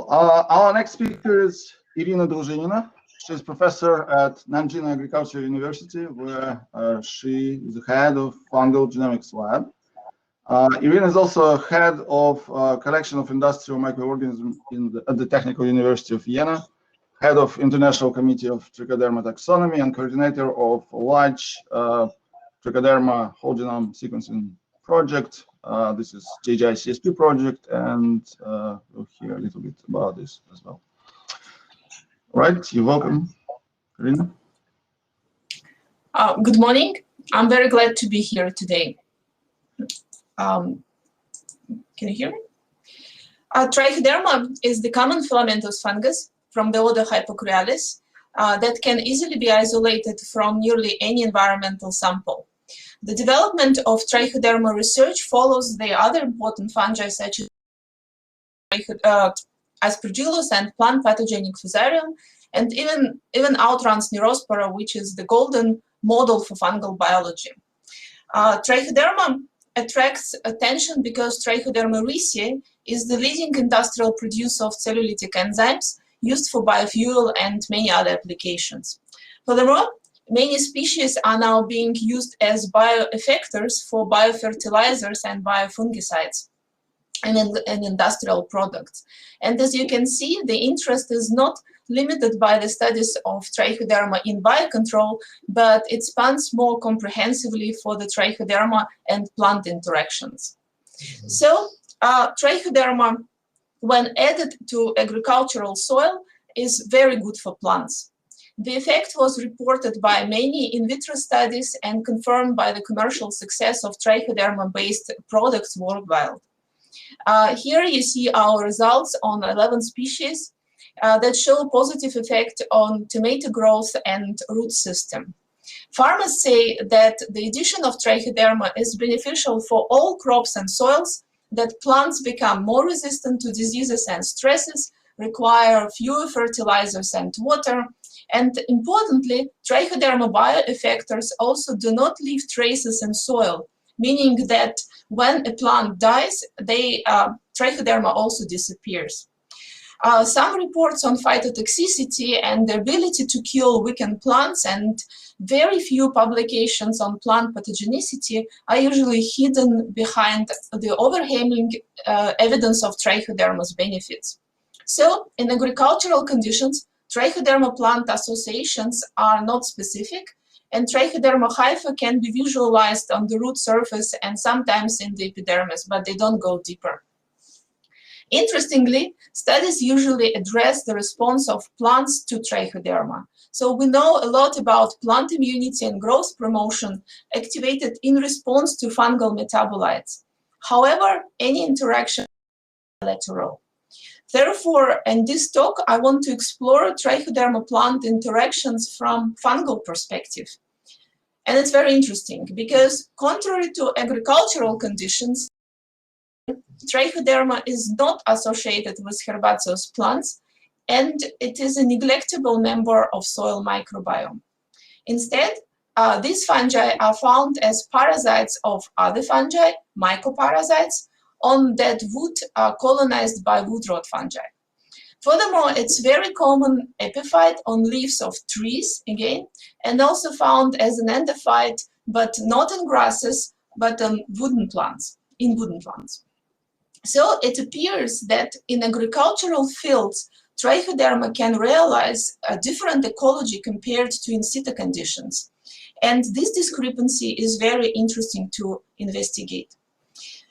Our next speaker is Irina Druzhinina. She's professor at Nanjing Agricultural University, where she is the head of fungal genomics lab. Irina is also head of collection of industrial microorganisms at the Technical University of Vienna, head of International Committee of Trichoderma Taxonomy, and coordinator of a large Trichoderma whole genome sequencing project. This is JGI project, and we'll hear a little bit about this as well. All right, you're welcome, Irina. Good morning. I'm very glad to be here today. Can you hear me? Trichoderma is the common filamentous fungus from the order HYPOCREALES that can easily be isolated from nearly any environmental sample. The development of trichoderma research follows the other important fungi such as Aspergillus and plant pathogenic Fusarium, and even outruns Neurospora, which is the golden model for fungal biology. Trichoderma attracts attention because Trichoderma ricea is the leading industrial producer of cellulitic enzymes used for biofuel and many other applications. Furthermore, many species are now being used as bioeffectors for biofertilizers and biofungicides and industrial products. And as you can see, the interest is not limited by the studies of Trichoderma in biocontrol, but it spans more comprehensively for the Trichoderma and plant interactions. So, Trichoderma, when added to agricultural soil, is very good for plants. The effect was reported by many in vitro studies and confirmed by the commercial success of Trichoderma-based products worldwide. Here you see our results on 11 species that show a positive effect on tomato growth and root system. Farmers say that the addition of Trichoderma is beneficial for all crops and soils, that plants become more resistant to diseases and stresses, require fewer fertilizers and water, and importantly, Trichoderma bioeffectors also do not leave traces in soil, meaning that when a plant dies, Trichoderma also disappears. Some reports on phytotoxicity and the ability to kill weakened plants and very few publications on plant pathogenicity are usually hidden behind the overwhelming evidence of Trichoderma's benefits. So, in agricultural conditions, Trichoderma plant associations are not specific, and Trichoderma hyphae can be visualized on the root surface and sometimes in the epidermis, but they don't go deeper. Interestingly, studies usually address the response of plants to Trichoderma. So we know a lot about plant immunity and growth promotion activated in response to fungal metabolites. However, any interaction is bilateral. Therefore, in this talk, I want to explore Trichoderma plant interactions from fungal perspective. And it's very interesting because contrary to agricultural conditions, Trichoderma is not associated with herbaceous plants, and it is a neglectable member of soil microbiome. Instead, these fungi are found as parasites of other fungi, mycoparasites, on dead wood colonized by woodrot fungi. Furthermore, it's very common epiphyte on leaves of trees, again, and also found as an endophyte, but not in grasses, but on wooden plants, So it appears that in agricultural fields, Trichoderma can realize a different ecology compared to in situ conditions. And this discrepancy is very interesting to investigate.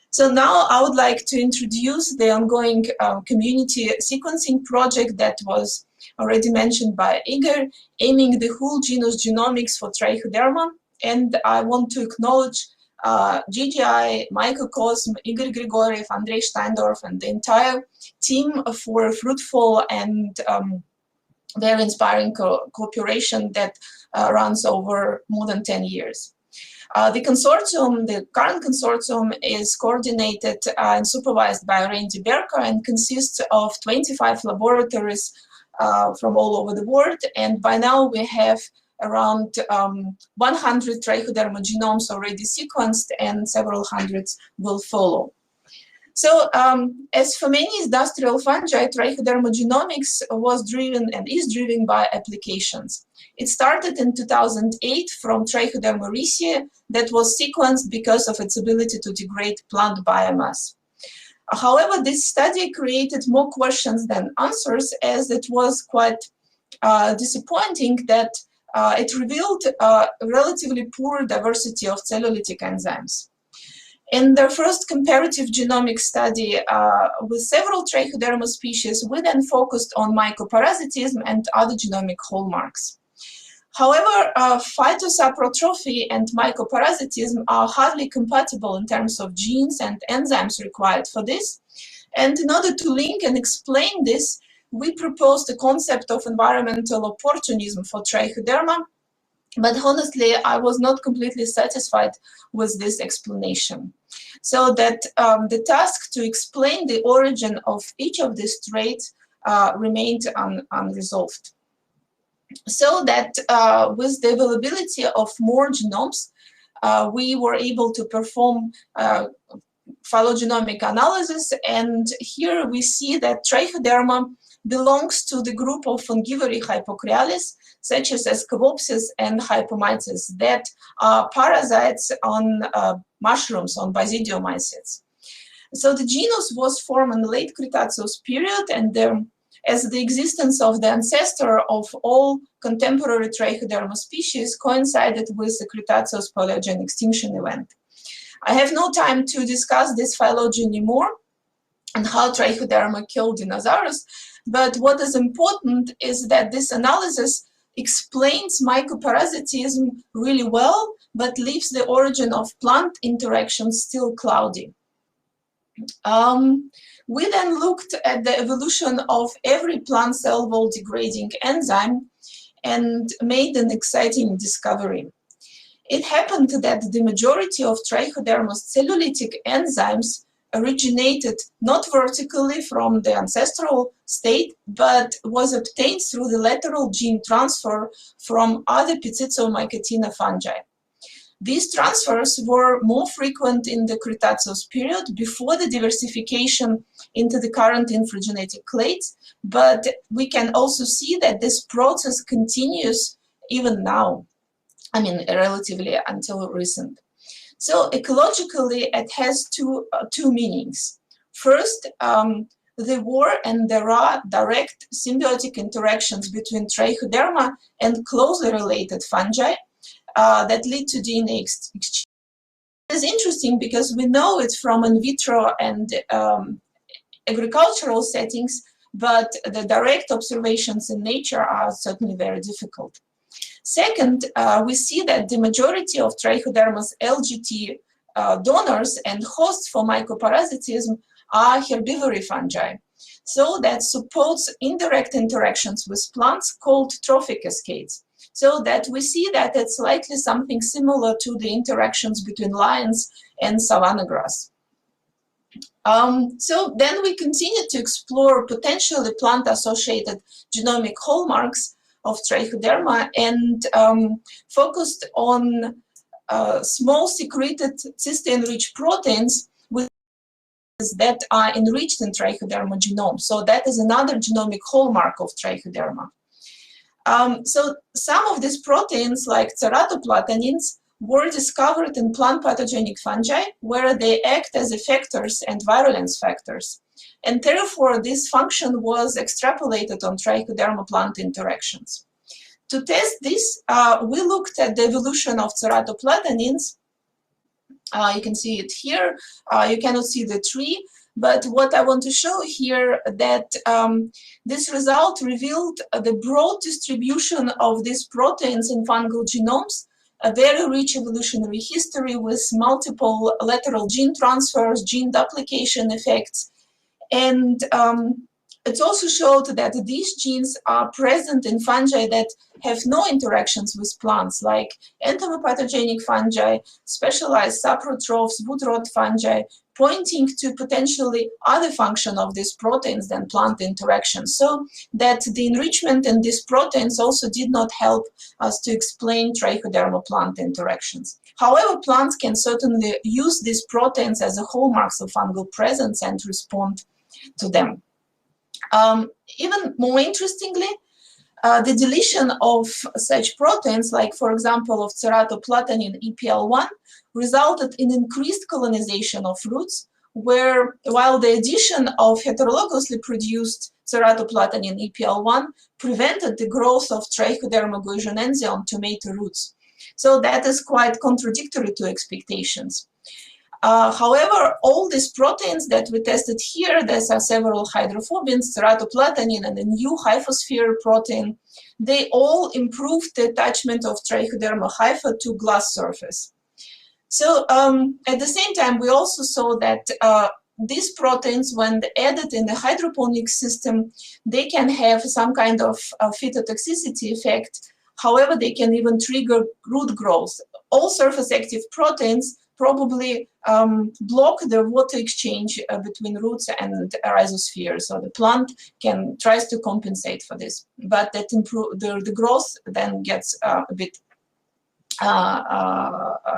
So now I would like to introduce the ongoing community sequencing project that was already mentioned by Igor, aiming the whole genus Genomics for Trichoderma. And I want to acknowledge JGI, Michael Kosm, Igor Grigoriev, Andrei Steindorf, and the entire team for fruitful and very inspiring cooperation that runs over more than 10 years. The consortium, the current consortium, is coordinated and supervised by Randy Berker and consists of 25 laboratories from all over the world. And by now we have around 100 Trichoderma genomes already sequenced, and several hundreds will follow. So as for many industrial fungi, Trichoderma genomics was driven and is driven by applications. It started in 2008 from Trichoderma ricea that was sequenced because of its ability to degrade plant biomass. However, this study created more questions than answers, as it was quite disappointing that it revealed a relatively poor diversity of cellulitic enzymes. In their first comparative genomic study with several Trichoderma species, we then focused on mycoparasitism and other genomic hallmarks. However, phytosaprotrophy and mycoparasitism are hardly compatible in terms of genes and enzymes required for this. And in order to link and explain this, we proposed the concept of environmental opportunism for Trichoderma. But honestly, I was not completely satisfied with this explanation. So that the task to explain the origin of each of these traits remained unresolved. So that with the availability of more genomes, we were able to perform phylogenomic analysis. And here we see that Trichoderma belongs to the group of fungivorous HYPOCREALES, such as Ascomycotas and Hypomyces, that are parasites on mushrooms, on basidiomycetes. So the genus was formed in the late Cretaceous period, and as the existence of the ancestor of all contemporary Trichoderma species coincided with the Cretaceous Paleogene extinction event. I have no time to discuss this phylogeny more and how Trichoderma killed dinosaurs, but what is important is that this analysis explains mycoparasitism really well, but leaves the origin of plant interactions still cloudy. We then looked at the evolution of every plant cell wall degrading enzyme and made an exciting discovery. It happened that the majority of Trichoderma's cellulitic enzymes originated not vertically from the ancestral state, but was obtained through the lateral gene transfer from other Pizzizo-Mycotina fungi. These transfers were more frequent in the Cretaceous period before the diversification into the current infragenetic clades, but we can also see that this process continues even now, I mean, relatively until recent. So ecologically, it has two meanings. First, there were and there are direct symbiotic interactions between Trichoderma and closely related fungi that lead to DNA exchange. It is interesting because we know it from in vitro and agricultural settings, but the direct observations in nature are certainly very difficult. Second, we see that the majority of Trichoderma's LGT donors and hosts for mycoparasitism are herbivorous fungi. So that supports indirect interactions with plants called trophic cascades. So that we see that it's likely something similar to the interactions between lions and savanna grass. So then we continue to explore potentially plant-associated genomic hallmarks of Trichoderma and focused on small secreted cysteine-rich proteins that are enriched in Trichoderma genome. So that is another genomic hallmark of Trichoderma. So some of these proteins, like ceratoplathanins, were discovered in plant pathogenic fungi, where they act as effectors and virulence factors. And therefore, this function was extrapolated on Trichoderma plant interactions. To test this, we looked at the evolution of ceratoplathanins. You can see it here. You cannot see the tree, but what I want to show here that this result revealed the broad distribution of these proteins in fungal genomes, a very rich evolutionary history with multiple lateral gene transfers, gene duplication effects, and it also showed that these genes are present in fungi that have no interactions with plants, like entomopathogenic fungi, specialized saprotrophs, woodrot fungi, pointing to potentially other function of these proteins than plant interaction, so that the enrichment in these proteins also did not help us to explain trichoderma plant interactions. However, plants can certainly use these proteins as a hallmarks of fungal presence and respond to them. Even more interestingly, the deletion of such proteins, like for example of ceratoplatanine EPL1, resulted in increased colonization of roots, while the addition of heterologously produced ceratoplatanine EPL1 prevented the growth of Trichoderma guijonense on tomato roots. So that is quite contradictory to expectations. However, all these proteins that we tested here, there are several hydrophobins, ceratoplatanine and a new HYPHOSPHERE protein, they all improved the attachment of Trichoderma hypha to glass surface. So at the same time, we also saw that these proteins, when added in the hydroponic system, they can have some kind of phytotoxicity effect. However, they can even trigger root growth. All surface active proteins probably block the water exchange between roots and rhizosphere. So the plant tries to compensate for this, but that the growth then gets a bit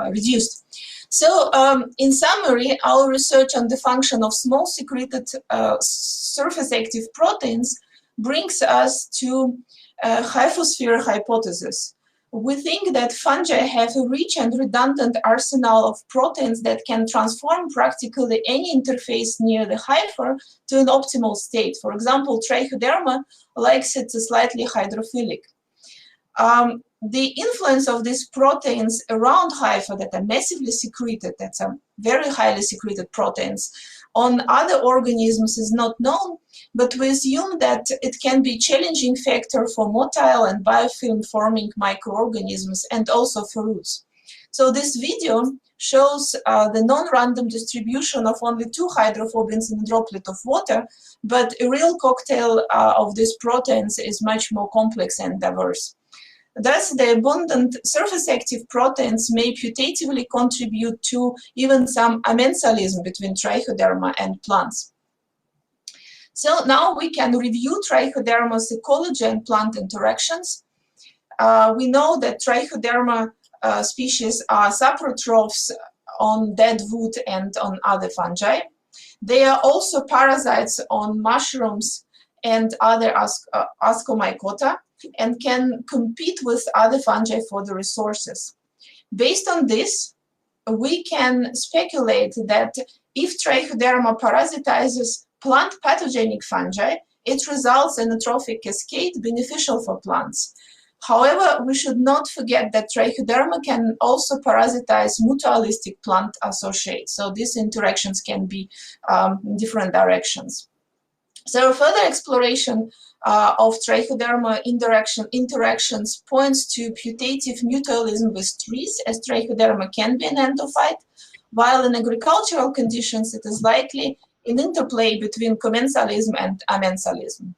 reduced. So in summary, our research on the function of small secreted surface active proteins brings us to HYPHOSPHERE hypothesis. We think that fungi have a rich and redundant arsenal of proteins that can transform practically any interface near the hypha to an optimal state. For example, Trichoderma likes it slightly hydrophilic. The influence of these proteins around hypha that are massively secreted, that's a very highly secreted proteins, on other organisms is not known, but we assume that it can be a challenging factor for motile and biofilm-forming microorganisms and also for roots. So this video shows the non-random distribution of only 2 hydrophobins in a droplet of water, but a real cocktail of these proteins is much more complex and diverse. Thus, the abundant surface-active proteins may putatively contribute to even some amensalism between Trichoderma and plants. So now we can review Trichoderma's ecology and plant interactions. We know that Trichoderma species are saprotrophs on dead wood and on other fungi. They are also parasites on mushrooms and other ASCOMYCOTA, and can compete with other fungi for the resources. Based on this, we can speculate that if Trichoderma parasitizes plant pathogenic fungi, it results in a trophic cascade beneficial for plants. However, we should not forget that Trichoderma can also parasitize mutualistic plant associates. So these interactions can be in different directions. So further exploration of Trichoderma interactions points to putative mutualism with trees, as Trichoderma can be an endophyte, while in agricultural conditions it is likely an interplay between commensalism and amensalism.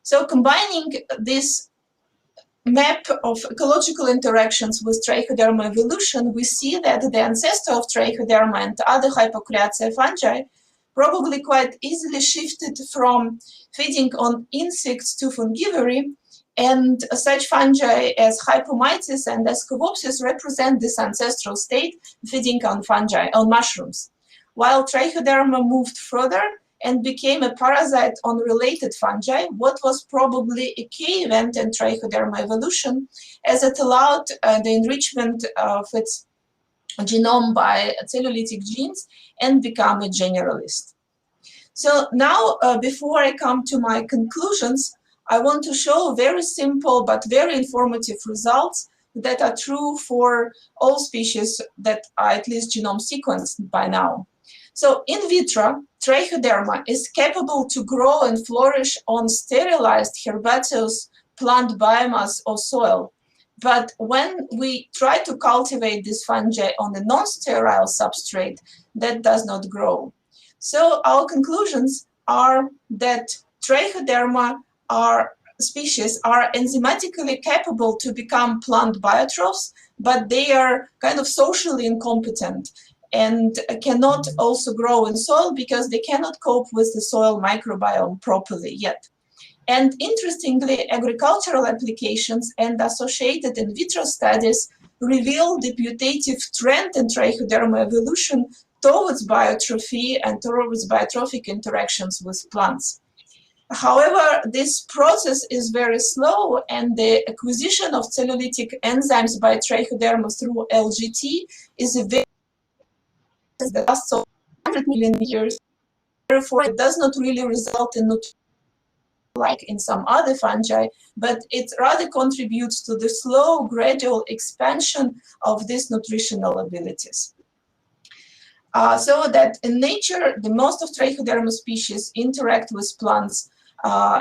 So combining this map of ecological interactions with Trichoderma evolution, we see that the ancestor of Trichoderma and other hypocreaceae fungi probably quite easily shifted from feeding on insects to fungivory, and such fungi as Hypomyces and Ascovopsis represent this ancestral state, feeding on fungi, on mushrooms, while Trichoderma moved further and became a parasite on related fungi, what was probably a key event in Trichoderma evolution, as it allowed the enrichment of its genome by cellulitic genes and become a generalist. So now, before I come to my conclusions, I want to show very simple but very informative results that are true for all species that are at least genome sequenced by now. So in vitro, Trichoderma is capable to grow and flourish on sterilized herbaceous plant biomass or soil. But when we try to cultivate this fungi on a non-sterile substrate, that does not grow. So our conclusions are that Trichoderma species are enzymatically capable to become plant biotrophs, but they are kind of socially incompetent. and cannot also grow in soil because they cannot cope with the soil microbiome properly yet. And interestingly, agricultural applications and associated in vitro studies reveal the putative trend in Trichoderma evolution towards biotrophy and towards biotrophic interactions with plants. However, this process is very slow, and the acquisition of cellulitic enzymes by Trichoderma through LGT is a very that lasts 100 million years. Therefore, it does not really result in nutrition like in some other fungi, but it rather contributes to the slow, gradual expansion of these nutritional abilities. So that in nature, the most of Trichoderma species interact with plants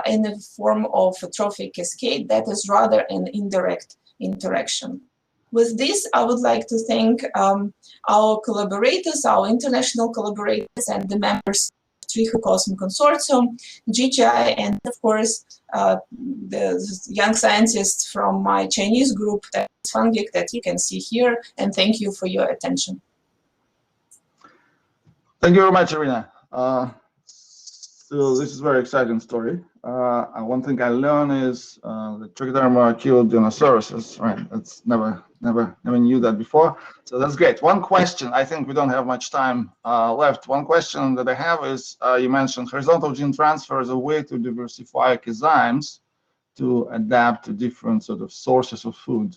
in the form of a trophic cascade that is rather an indirect interaction. With this, I would like to thank our collaborators, our international collaborators, and the members of Trichocosm Consortium, JGI, and of course, the young scientists from my Chinese group, that is Fungic, that you can see here, and thank you for your attention. Thank you very much, Irina. So this is a very exciting story. And one thing I learned is that Trichoderma killed dinosaurs. Right? That's never knew that before. So that's great. One question. I think we don't have much time left. One question that I have is you mentioned horizontal gene transfer as a way to diversify enzymes to adapt to different sort of sources of food.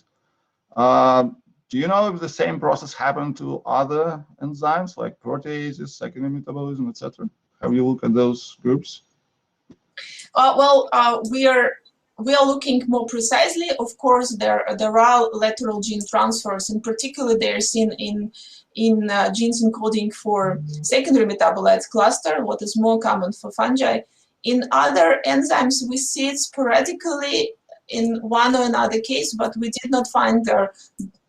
Do you know if the same process happened to other enzymes like proteases, secondary metabolism, etc.? Have you looked at those groups? We are looking more precisely. Of course, there are lateral gene transfers. In particular, they are seen in genes encoding for secondary metabolites cluster, what is more common for fungi. In other enzymes, we see it sporadically in one or another case, but we did not find their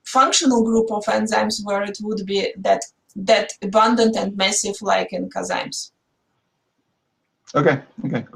functional group of enzymes where it would be that abundant and massive like in enzymes. Okay.